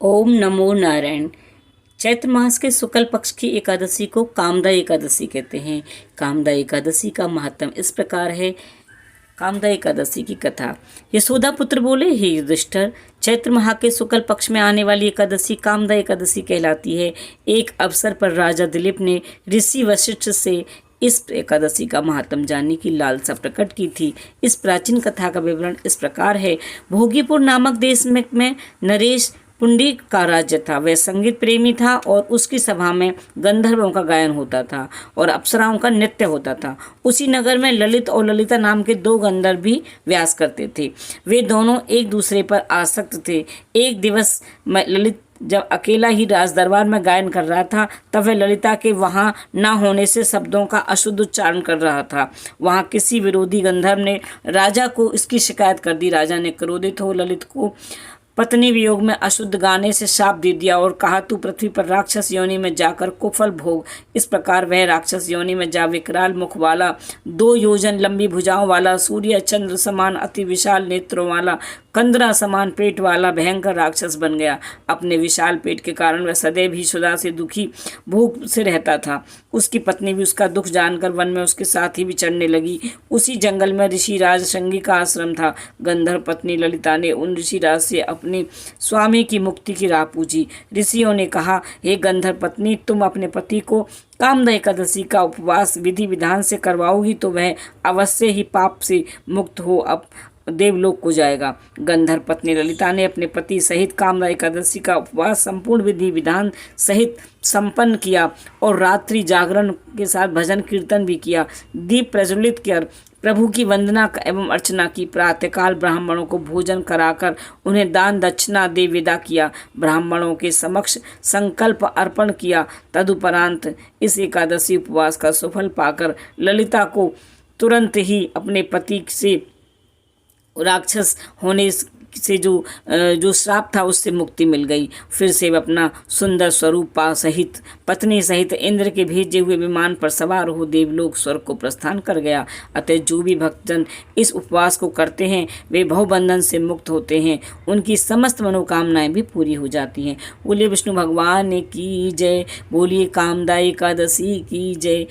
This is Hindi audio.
ओम नमो नारायण। चैत्र मास के शुक्ल पक्ष की एकादशी को कामदा एकादशी कहते हैं। कामदा एकादशी का महात्म इस प्रकार है। कामदा एकादशी की कथा। यशोदा पुत्र बोले, हे युधिष्ठिर, चैत्र माह के शुक्ल पक्ष में आने वाली एकादशी कामदा एकादशी कहलाती है। एक अवसर पर राजा दिलीप ने ऋषि वशिष्ठ से इस एकादशी का महात्म जानने की लालसा प्रकट की थी। इस प्राचीन कथा का विवरण इस प्रकार है। भोगीपुर नामक देश में नरेश पुंडीक का राज्य था। वह संगीत प्रेमी था और उसकी सभा में गंधर्वों का गायन होता था और अप्सराओं का नृत्य होता था। उसी नगर में ललित और ललिता नाम के दो गंधर्व भी व्यास करते थे। वे दोनों एक दूसरे पर आसक्त थे। एक दिवस ललित जब अकेला ही राज दरबार में गायन कर रहा था, तब वह ललिता के वहां न होने से शब्दों का अशुद्ध उच्चारण कर रहा था। वहां किसी विरोधी गंधर्व ने राजा को इसकी शिकायत कर दी। राजा ने क्रोधित हो ललित को पत्नी वियोग में अशुद्ध गाने से शाप दे दिया और कहा, तू पृथ्वी पर राक्षस योनि में जाकर कुफल भोग। इस प्रकार वह राक्षस योनि में जा विकराल मुख वाला, 2 योजन लंबी भुजाओं वाला, सूर्य चंद्र समान अति विशाल नेत्रों वाला, कंदरा समान पेट वाला भयंकर राक्षस बन गया। अपने विशाल पेट के कारण वह सदैव ही सुधा से दुखी भूख से रहता था। उसकी पत्नी भी उसका दुख जानकर वन में उसके साथ ही विचरने लगी। उसी जंगल में ऋषिराज शृंगी का आश्रम था। गंधर्व पत्नी ललिता ने उन ऋषिराज से अपने स्वामी की मुक्ति की राह पूछी। ऋषियों ने कहा, हे गंधर्व पत्नी, तुम अपने पति को कामदा एकादशी का उपवास विधि विधान से करवाओगी तो वह अवश्य ही पाप से मुक्त हो अब देवलोक को जाएगा। गंधर्व पत्नी ललिता ने अपने पति सहित कामदा एकादशी का उपवास संपूर्ण विधि विधान सहित संपन्न किया और रात्रि जागरण के साथ भजन कीर्तन भी किया। दीप प्रज्वलित कर प्रभु की वंदना एवं अर्चना की। प्रातःकाल ब्राह्मणों को भोजन कराकर उन्हें दान दक्षिणा दे विदा किया। ब्राह्मणों के समक्ष संकल्प अर्पण किया। तदुपरांत इस एकादशी उपवास का सुफल पाकर ललिता को तुरंत ही अपने पति से राक्षस होने से जो श्राप था उससे मुक्ति मिल गई। फिर से वह अपना सुंदर स्वरूप पा सहित पत्नी सहित इंद्र के भेजे हुए विमान पर सवार हो देवलोक स्वर्ग को प्रस्थान कर गया। अतः जो भी भक्तजन इस उपवास को करते हैं वे भवबंधन से मुक्त होते हैं। उनकी समस्त मनोकामनाएं भी पूरी हो जाती हैं। बोलिए विष्णु भगवान की जय। बोलिए कामदा एकादशी की जय।